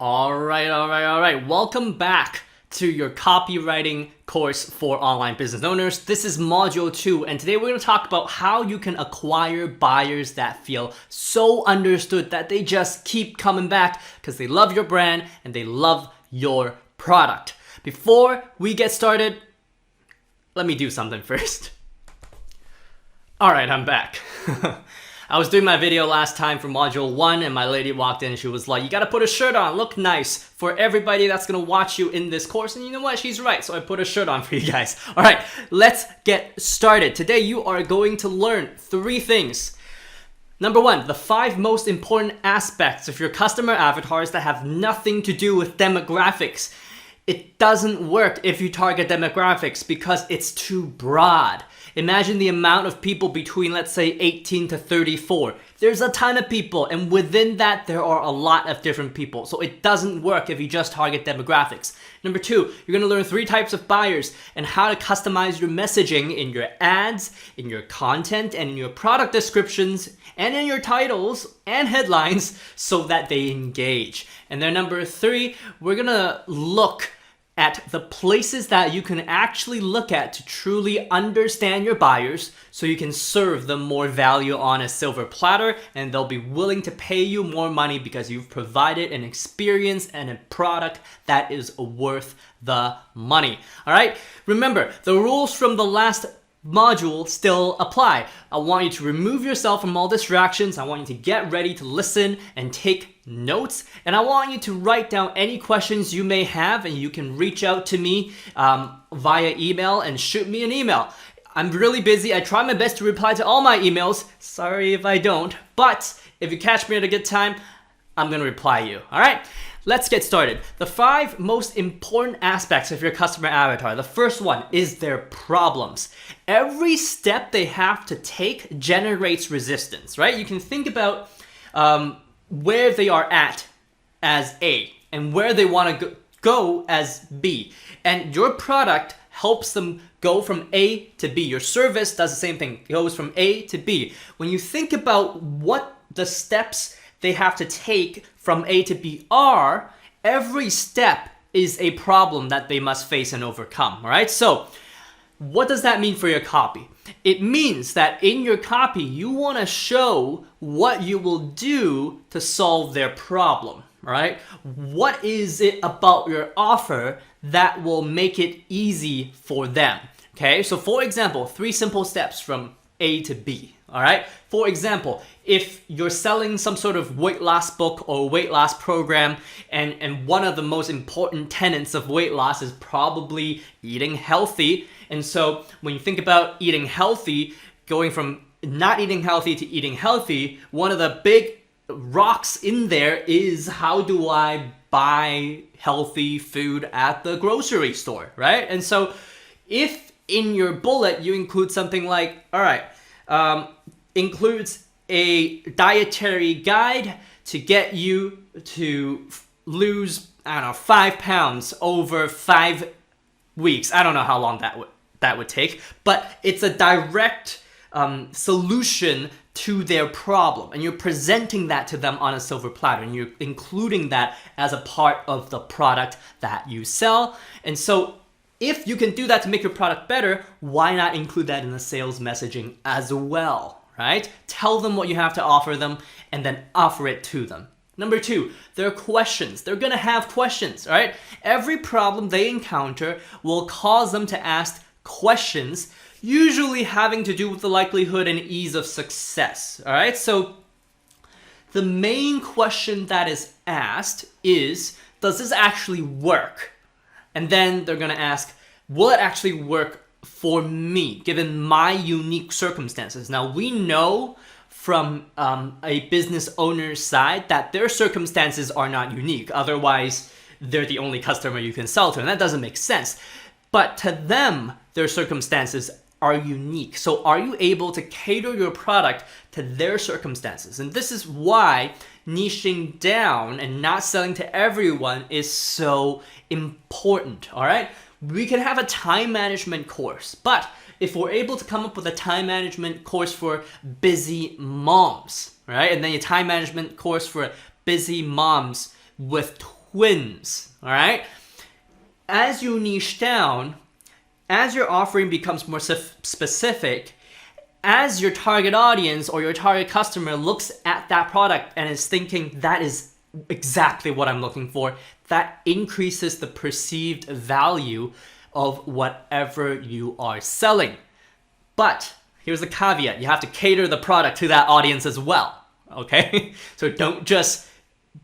All right. Welcome back to your copywriting course for online business owners. This is module 2, and today we're going to talk about how you can acquire buyers that feel so understood that they just keep coming back because they love your brand and they love your product. Before we get started, let me do something first. All right, I'm back. I was doing my video last time for module 1 and my lady walked in and she was like, you gotta put a shirt on, look nice for everybody that's gonna watch you in this course. And you know what, she's right, so I put a shirt on for you guys. All right, let's get started. Today you are going to learn 3 things. Number 1, the 5 most important aspects of your customer avatars that have nothing to do with demographics. It doesn't work if you target demographics because it's too broad. Imagine the amount of people between, let's say, 18 to 34. There's a ton of people, and within that, there are a lot of different people. So it doesn't work if you just target demographics. Number 2, you're going to learn 3 types of buyers and how to customize your messaging in your ads, in your content, and in your product descriptions, and in your titles and headlines so that they engage. And then number 3, we're going to look at the places that you can actually look at to truly understand your buyers so you can serve them more value on a silver platter, and they'll be willing to pay you more money because you've provided an experience and a product that is worth the money. All right, remember the rules from the last module still apply. I want you to remove yourself from all distractions. I want you to get ready to listen and take notes, and I want you to write down any questions you may have, and you can reach out to me via email and shoot me an email. I'm really busy. I try my best to reply to all my emails. Sorry if I don't, but if you catch me at a good time, I'm gonna reply you. All right, let's get started. The 5 most important aspects of your customer avatar. The first one is their problems. Every step they have to take generates resistance, right? You can think about where they are at as A and where they want to go as B. And your product helps them go from A to B. Your service does the same thing. It goes from A to B. When you think about what the steps they have to take from A to B are, every step is a problem that they must face and overcome, all right? So what does that mean for your copy? It means that in your copy, you want to show what you will do to solve their problem, right? What is it about your offer that will make it easy for them? Okay, so for example, 3 simple steps from A to B, all right? For example, if you're selling some sort of weight loss book or weight loss program, and one of the most important tenets of weight loss is probably eating healthy. And so when you think about eating healthy, going from not eating healthy to eating healthy, one of the big rocks in there is, how do I buy healthy food at the grocery store, right? And so if in your bullet you include something like, all right, includes a dietary guide to get you to lose, 5 pounds over 5 weeks. I don't know how long that would take, but it's a direct solution to their problem, and you're presenting that to them on a silver platter, and you're including that as a part of the product that you sell. And so if you can do that to make your product better, why not include that in the sales messaging as well, right? Tell them what you have to offer them and then offer it to them. Number 2, their questions. They're gonna have questions, right? Every problem they encounter will cause them to ask questions, usually having to do with the likelihood and ease of success, all right? So the main question that is asked is, does this actually work? And then they're gonna ask, will it actually work for me, given my unique circumstances? Now, we know from a business owner's side that their circumstances are not unique. Otherwise, they're the only customer you can sell to, and that doesn't make sense. But to them, their circumstances are unique. So are you able to cater your product to their circumstances? And this is why niching down and not selling to everyone is so important, all right? We can have a time management course, but if we're able to come up with a time management course for busy moms, right? And then a time management course for busy moms with twins, all right? As you niche down, as your offering becomes more specific, as your target audience or your target customer looks at that product and is thinking, that is exactly what I'm looking for, that increases the perceived value of whatever you are selling. But here's the caveat. You have to cater the product to that audience as well, okay? So don't just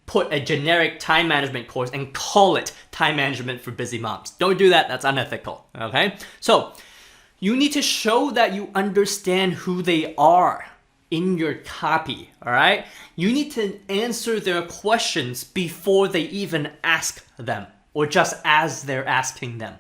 put a generic time management course and call it time management for busy moms. Don't do that. That's unethical, okay? So you need to show that you understand who they are in your copy, all right? You need to answer their questions before they even ask them or just as they're asking them,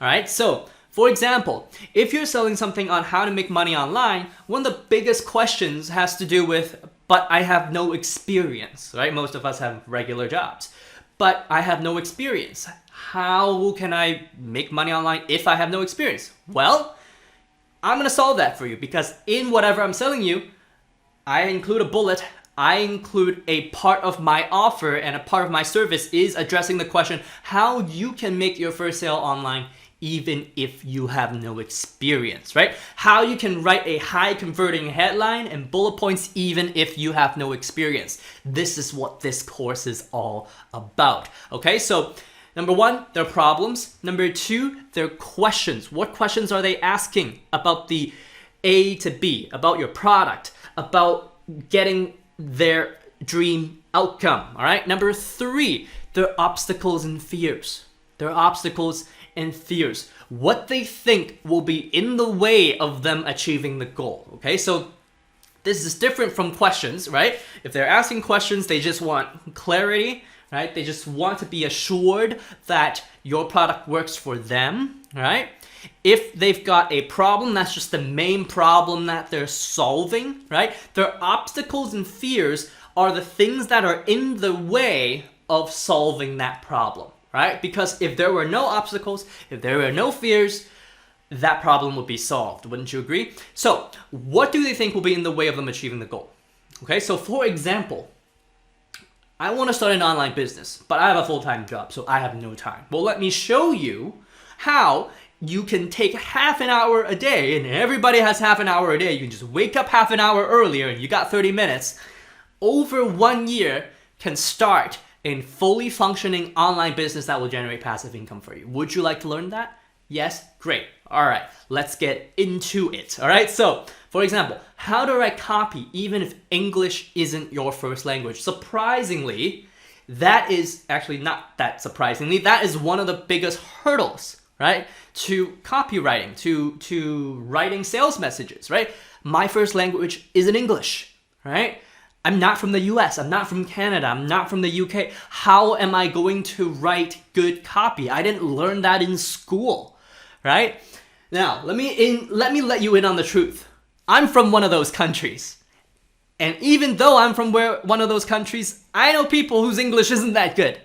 all right? So, for example, if you're selling something on how to make money online, one of the biggest questions has to do with, but I have no experience, right? Most of us have regular jobs, but I have no experience. How can I make money online if I have no experience? Well, I'm gonna solve that for you because in whatever I'm selling you, I include a bullet, I include a part of my offer and a part of my service is addressing the question, how you can make your first sale online even if you have no experience, right? How you can write a high converting headline and bullet points even if you have no experience. This is what this course is all about, okay? So number one, their problems. Number two, their questions. What questions are they asking about the A to B, about your product, about getting their dream outcome, all right? Number three, their obstacles and fears. Their obstacles and fears. What they think will be in the way of them achieving the goal, okay? So this is different from questions, right? If they're asking questions, they just want clarity, right? They just want to be assured that your product works for them, right? If they've got a problem, that's just the main problem that they're solving, right? Their obstacles and fears are the things that are in the way of solving that problem, right? Because if there were no obstacles, if there were no fears, that problem would be solved. Wouldn't you agree? So what do they think will be in the way of them achieving the goal? Okay, so for example, I want to start an online business, but I have a full-time job, so I have no time. Well, let me show you how you can take half an hour a day, and everybody has half an hour a day. You can just wake up half an hour earlier and you got 30 minutes. Over 1 year can start a fully functioning online business that will generate passive income for you. Would you like to learn that? Yes? Great. All right, let's get into it. All right, so for example, how to write copy even if English isn't your first language. Surprisingly, that is actually not that surprisingly, that is one of the biggest hurdles, right? To copywriting, to writing sales messages, right? My first language isn't English, right? I'm not from the US, I'm not from Canada, I'm not from the UK. How am I going to write good copy? I didn't learn that in school, right? Now, let me let you in on the truth. I'm from one of those countries. And even though I'm from one of those countries, I know people whose English isn't that good.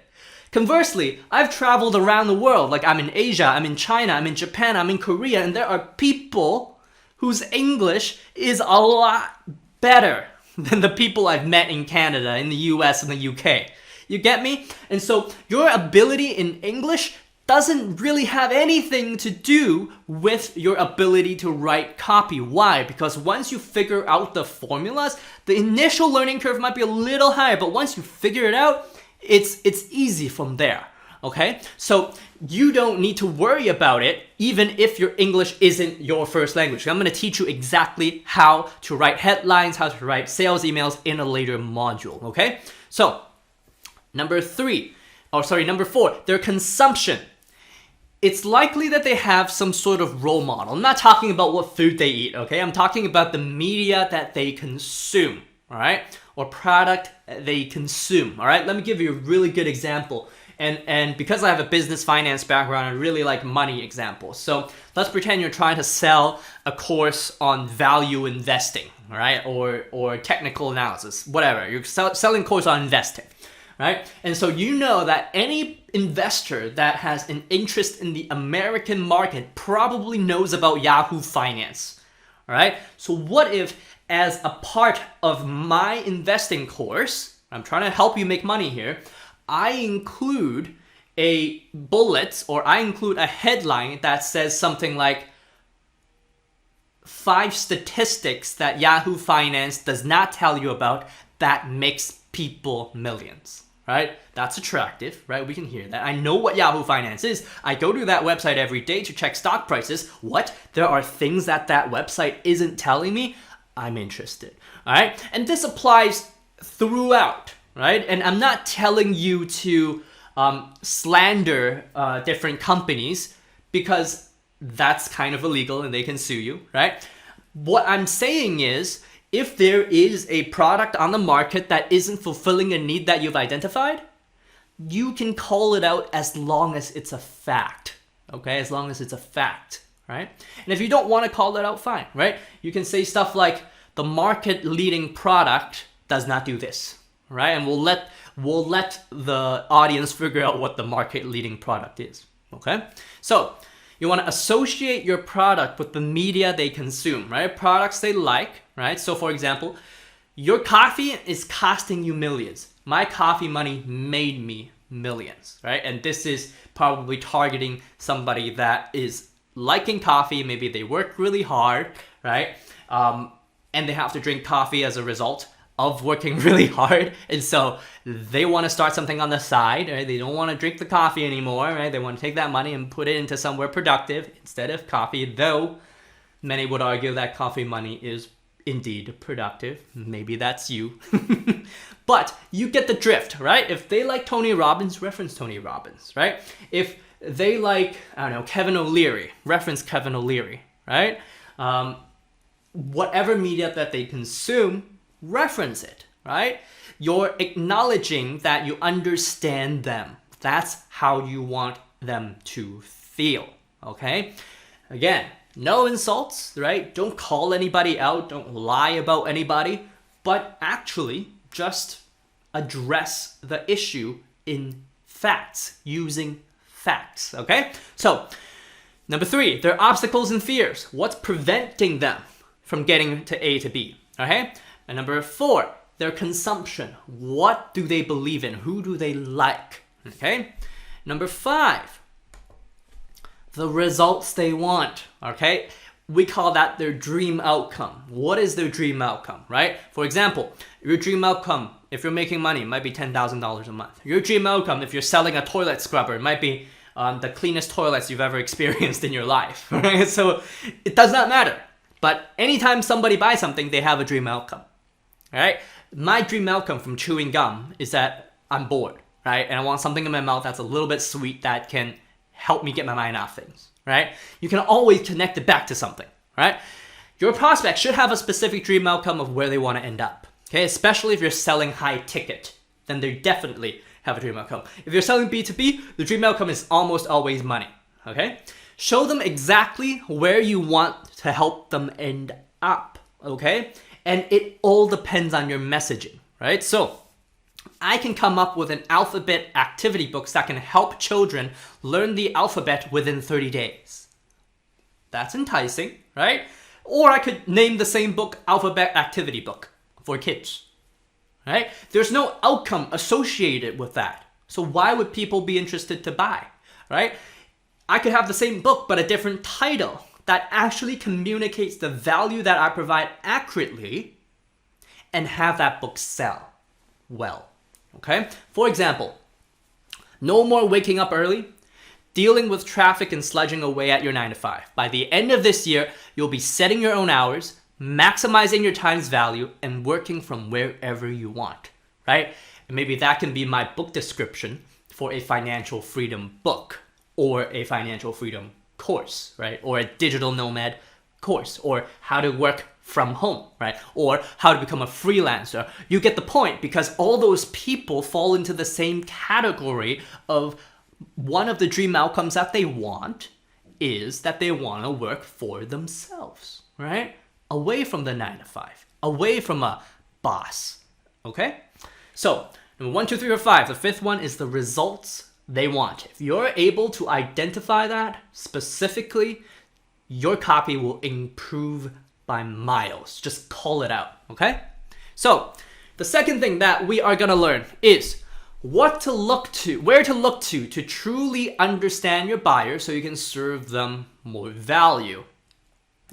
Conversely, I've traveled around the world. Like I'm in Asia, I'm in China, I'm in Japan, I'm in Korea, and there are people whose English is a lot better than the people I've met in Canada, in the US, and the UK. You get me? And so your ability in English doesn't really have anything to do with your ability to write copy. Why? Because once you figure out the formulas, the initial learning curve might be a little higher, but once you figure it out, it's easy from there. Okay? So you don't need to worry about it even if your English isn't your first language. I'm going to teach you exactly how to write headlines, how to write sales emails in a later module. Okay? So number four, their consumption. It's likely that they have some sort of role model. I'm not talking about what food they eat, okay? I'm talking about the media that they consume, all right? Or product they consume, all right? Let me give you a really good example. And because I have a business finance background, I really like money examples. So let's pretend you're trying to sell a course on value investing, all right? Or technical analysis, whatever. You're selling a course on investing. Right? And so you know that any investor that has an interest in the American market probably knows about Yahoo Finance. All right? So what if, as a part of my investing course, I'm trying to help you make money here, I include a bullet or I include a headline that says something like 5 statistics that Yahoo Finance does not tell you about that makes people millions, right? That's attractive, right? We can hear that. I know what Yahoo Finance is. I go to that website every day to check stock prices. What? There are things that website isn't telling me? I'm interested, all right? And this applies throughout, right? And I'm not telling you to slander different companies because that's kind of illegal and they can sue you, right? What I'm saying is, if there is a product on the market that isn't fulfilling a need that you've identified, you can call it out as long as it's a fact, okay? As long as it's a fact, right? And if you don't want to call it out, fine, right? You can say stuff like, the market leading product does not do this, right? And we'll let the audience figure out what the market leading product is, okay? So you want to associate your product with the media they consume, right? Products they like, right? So for example, your coffee is costing you millions. My coffee money made me millions, right? And this is probably targeting somebody that is liking coffee. Maybe they work really hard, right? And they have to drink coffee as a result of working really hard. And so they want to start something on the side, right? They don't want to drink the coffee anymore, right? They want to take that money and put it into somewhere productive instead of coffee, though many would argue that coffee money is indeed productive. Maybe that's you. But you get the drift, right? If they like Tony Robbins, reference Tony Robbins, right? If they like, I don't know, Kevin O'Leary, reference Kevin O'Leary, right? Whatever media that they consume, reference it, right? You're acknowledging that you understand them. That's how you want them to feel, okay? Again, no insults, right? Don't call anybody out. Don't lie about anybody, but actually just address the issue in facts, using facts, okay? So, number 3, their obstacles and fears. What's preventing them from getting to A to B, okay? And number 4, their consumption. What do they believe in? Who do they like, okay? Number 5, the results they want, okay? We call that their dream outcome. What is their dream outcome, right? For example, your dream outcome, if you're making money, might be $10,000 a month. Your dream outcome, if you're selling a toilet scrubber, might be the cleanest toilets you've ever experienced in your life, right? So it does not matter. But anytime somebody buys something, they have a dream outcome, right? My dream outcome from chewing gum is that I'm bored, right? And I want something in my mouth that's a little bit sweet that can help me get my mind off things, right? You can always connect it back to something, right? Your prospect should have a specific dream outcome of where they want to end up, okay? Especially if you're selling high ticket, then they definitely have a dream outcome. If you're selling B2B, the dream outcome is almost always money, okay? Show them exactly where you want to help them end up, okay? And it all depends on your messaging, right? So I can come up with an alphabet activity books that can help children learn the alphabet within 30 days. That's enticing, right? Or I could name the same book Alphabet Activity Book for kids, right? There's no outcome associated with that. So why would people be interested to buy, right? I could have the same book, but a different title that actually communicates the value that I provide accurately and have that book sell well, okay? For example, no more waking up early, dealing with traffic and sludging away at your 9 to 5. By the end of this year, you'll be setting your own hours, maximizing your time's value, and working from wherever you want, right? And maybe that can be my book description for a financial freedom book, or a financial freedom course, right? Or a digital nomad course, or how to work from home, right? Or how to become a freelancer. You get the point, because all those people fall into the same category of one of the dream outcomes that they want is that they want to work for themselves, right? Away from the 9 to 5, away from a boss, okay? So, number 1, 2, 3, or 5. The 5th one is the results they want. If you're able to identify that specifically, your copy will improve by miles. Just call it out, okay? So, the second thing that we are gonna learn is where to look to truly understand your buyer so you can serve them more value.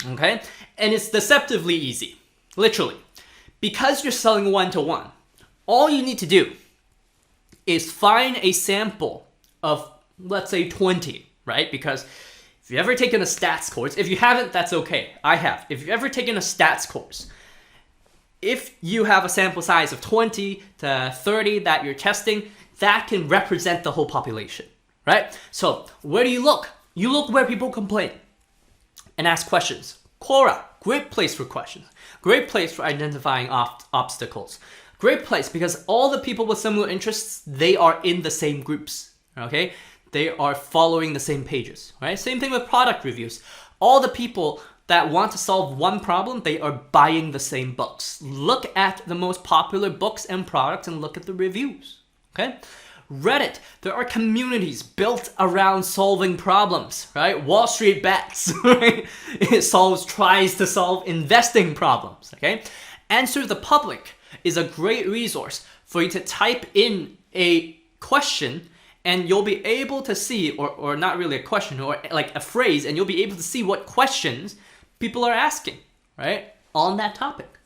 Okay? And it's deceptively easy. Literally. Because you're selling one-to-one, all you need to do is find a sample of, let's say, 20, right? Because if you've ever taken a stats course, if you haven't, that's okay. I have. If you've ever taken a stats course, if you have a sample size of 20 to 30 that you're testing, that can represent the whole population, right? So where do you look? You look where people complain and ask questions. Quora, great place for questions. Great place for identifying obstacles. Great place because all the people with similar interests, they are in the same groups, okay? They are following the same pages, right? Same thing with product reviews. All the people that want to solve one problem, they are buying the same books. Look at the most popular books and products and look at the reviews, okay? Reddit, there are communities built around solving problems, right? Wall Street Bets, right? It tries to solve investing problems, okay? Answer the Public is a great resource for you to type in a question and you'll be able to see, or not really a question, or like a phrase, and you'll be able to see what questions people are asking, right? On that topic.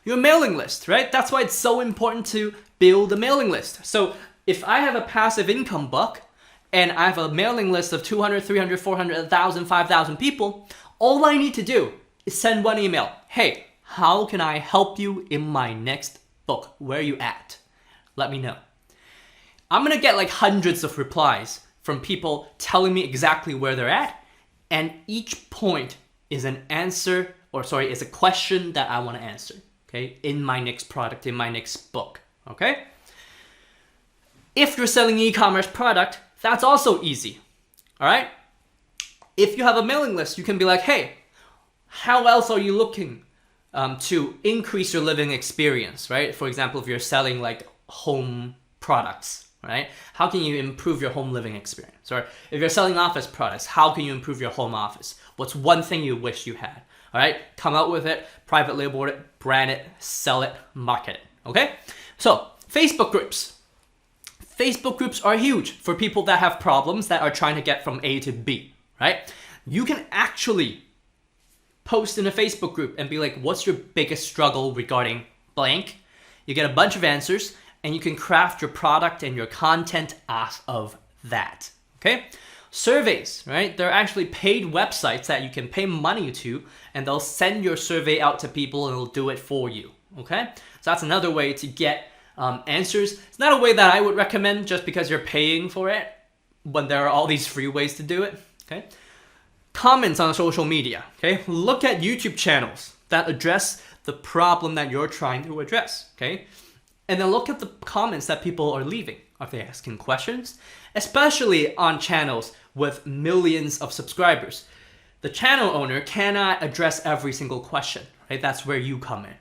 Your mailing list, right? That's why it's so important to build a mailing list. So if I have a passive income book and I have a mailing list of 200, 300, 400, 1,000, 5,000 people, all I need to do is send one email. Hey, how can I help you in my next book? Where are you at? Let me know. I'm going to get like hundreds of replies from people telling me exactly where they're at. And each point is an answer, is a question that I want to answer, okay? In my next product, in my next book, okay? If you're selling e-commerce product, that's also easy, all right? If you have a mailing list, you can be like, hey, how else are you looking to increase your living experience, right? For example, if you're selling like home products, right? How can you improve your home living experience? Or if you're selling office products, how can you improve your home office? What's one thing you wish you had? All right, come out with it, private label it, brand it, sell it, market it, okay? So Facebook groups. Facebook groups are huge for people that have problems that are trying to get from A to B, right? You can actually post in a Facebook group and be like, what's your biggest struggle regarding blank? You get a bunch of answers and you can craft your product and your content off of that, okay? Surveys, right? There are actually paid websites that you can pay money to and they'll send your survey out to people and they'll do it for you, okay? So that's another way to get answers. It's not a way that I would recommend just because you're paying for it when there are all these free ways to do it, okay? Comments on social media, okay? Look at YouTube channels that address the problem that you're trying to address, okay? And then look at the comments that people are leaving. Are they asking questions? Especially on channels with millions of subscribers. The channel owner cannot address every single question, right? That's where you come in.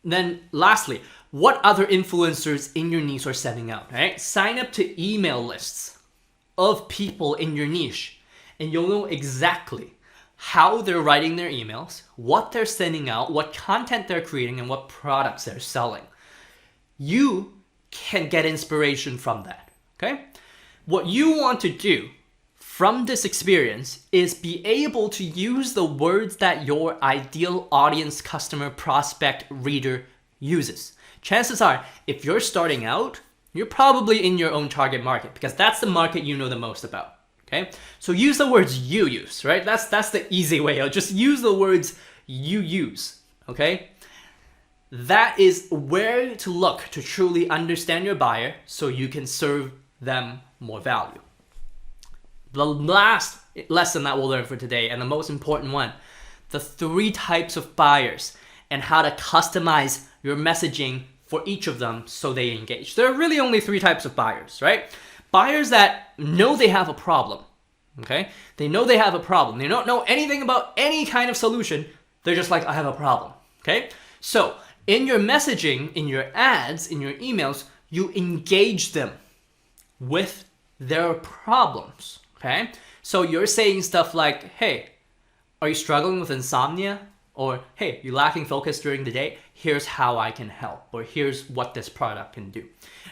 Then lastly, what other influencers in your niche are sending out, right? Sign up to email lists of people in your niche and you'll know exactly how they're writing their emails, what they're sending out, what content they're creating, and what products they're selling. You can get inspiration from that, okay? What you want to do from this experience is be able to use the words that your ideal audience, customer, prospect, reader uses. Chances are, if you're starting out, you're probably in your own target market because that's the market you know the most about. Okay, so use the words you use, right? That's the easy way out. Just use the words you use, okay? That is where to look to truly understand your buyer so you can serve them more value. The last lesson that we'll learn for today, and the most important one, the 3 types of buyers and how to customize your messaging for each of them so they engage. There are really only 3 types of buyers, right? Buyers that know they have a problem, okay? They know they have a problem. They don't know anything about any kind of solution. They're just like, I have a problem, okay? So in your messaging, in your ads, in your emails, you engage them with their problems, okay? So you're saying stuff like, hey, are you struggling with insomnia? Or, hey, you're lacking focus during the day, here's how I can help, or here's what this product can do.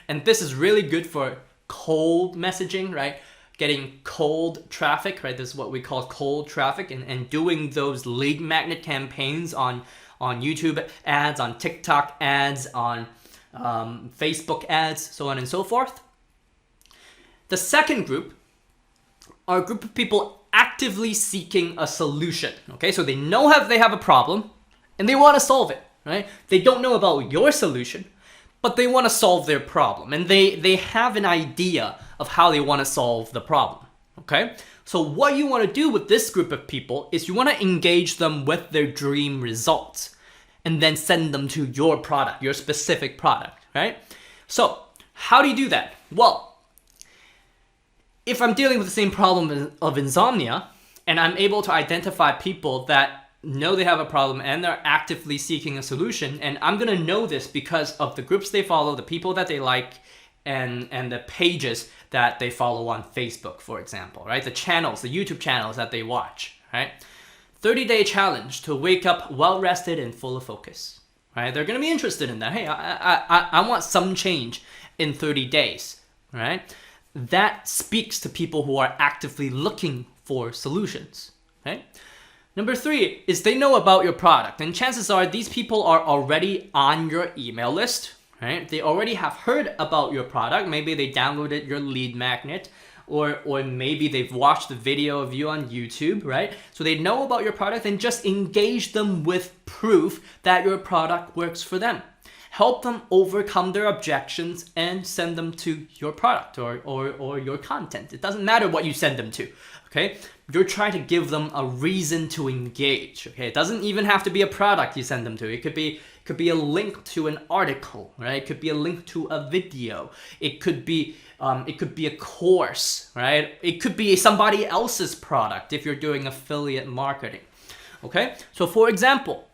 And this is really good for cold messaging, right? Getting cold traffic, right? This is what we call cold traffic, and doing those lead magnet campaigns on YouTube ads, on TikTok ads, on Facebook ads, so on and so forth. The second group are a group of people actively seeking a solution. Okay, so they know they have a problem and they want to solve it, right? They don't know about your solution, but they want to solve their problem, and they have an idea of how they want to solve the problem. Okay, so what you want to do with this group of people is you want to engage them with their dream results and then send them to your product, your specific product, right? So how do you do that? Well, if I'm dealing with the same problem of insomnia, and I'm able to identify people that know they have a problem and they're actively seeking a solution, and I'm gonna know this because of the groups they follow, the people that they like, and the pages that they follow on Facebook, for example, right? The channels, the YouTube channels that they watch, right? 30-day challenge to wake up well-rested and full of focus, right? They're gonna be interested in that. Hey, I want some change in 30 days, right? That speaks to people who are actively looking for solutions, right? Number 3 is they know about your product, and chances are these people are already on your email list, right? They already have heard about your product. Maybe they downloaded your lead magnet, or maybe they've watched the video of you on YouTube, right? So they know about your product, and just engage them with proof that your product works for them. Help them overcome their objections and send them to your product or your content. It doesn't matter what you send them to, okay? You're trying to give them a reason to engage, okay? It doesn't even have to be a product you send them to. It could be a link to an article, right? It could be a link to a video. It could be a course, right? It could be somebody else's product if you're doing affiliate marketing, okay? So for example,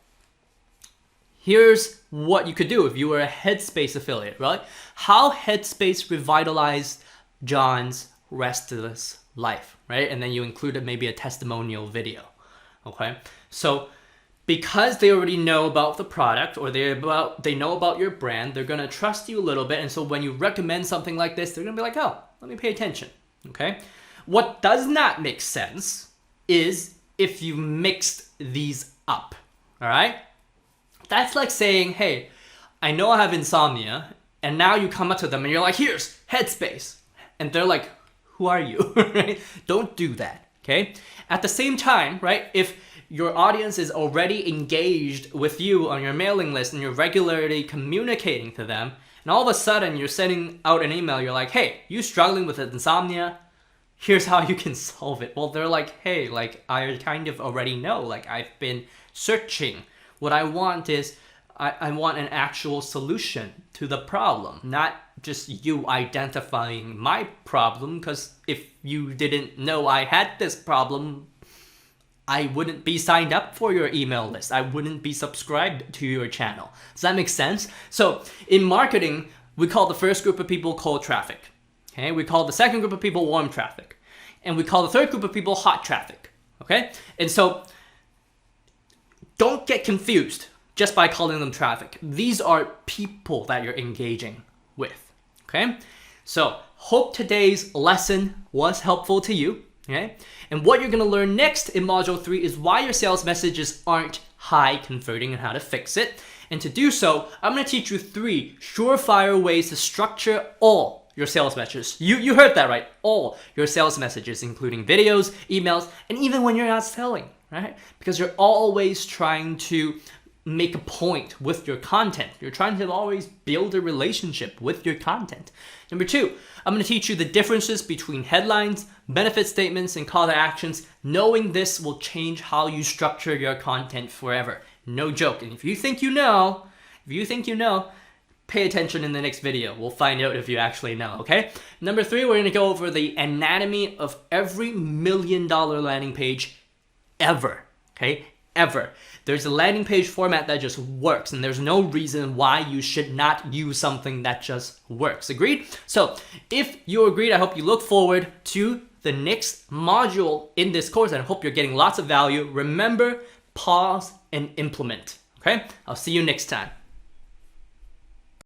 here's what you could do if you were a Headspace affiliate, right? How Headspace revitalized John's restless life, right? And then you included maybe a testimonial video, okay? So because they already know about the product, or they know about your brand, they're gonna trust you a little bit. And so when you recommend something like this, they're gonna be like, oh, let me pay attention, okay? What does not make sense is if you mixed these up, all right? That's like saying, hey, I know I have insomnia, and now you come up to them and you're like, here's Headspace. And they're like, who are you? Right? Don't do that, okay? At the same time, right, if your audience is already engaged with you on your mailing list and you're regularly communicating to them, and all of a sudden you're sending out an email, you're like, hey, you struggling with insomnia? Here's how you can solve it. Well, they're like, hey, like, I kind of already know, like, I've been searching. What I want is, I want an actual solution to the problem, not just you identifying my problem, because if you didn't know I had this problem, I wouldn't be signed up for your email list. I wouldn't be subscribed to your channel. Does that make sense? So in marketing, we call the first group of people cold traffic. Okay, we call the second group of people warm traffic. And we call the third group of people hot traffic. Okay? And so don't get confused just by calling them traffic. These are people that you're engaging with, okay? So hope today's lesson was helpful to you, okay? And what you're gonna learn next in Module 3 is why your sales messages aren't high converting and how to fix it. And to do so, I'm gonna teach you 3 surefire ways to structure all your sales messages. You heard that right, all your sales messages, including videos, emails, and even when you're not selling. Right? Because you're always trying to make a point with your content. You're trying to always build a relationship with your content. Number 2, I'm going to teach you the differences between headlines, benefit statements, and call to actions. Knowing this will change how you structure your content forever. No joke. And if you think you know, pay attention in the next video. We'll find out if you actually know, okay? Number 3, we're going to go over the anatomy of every $1 million landing page ever, okay? Ever. There's a landing page format that just works, and there's no reason why you should not use something that just works. Agreed? So if you agreed, I hope you look forward to the next module in this course, and I hope you're getting lots of value. Remember, pause and implement. Okay? I'll see you next time.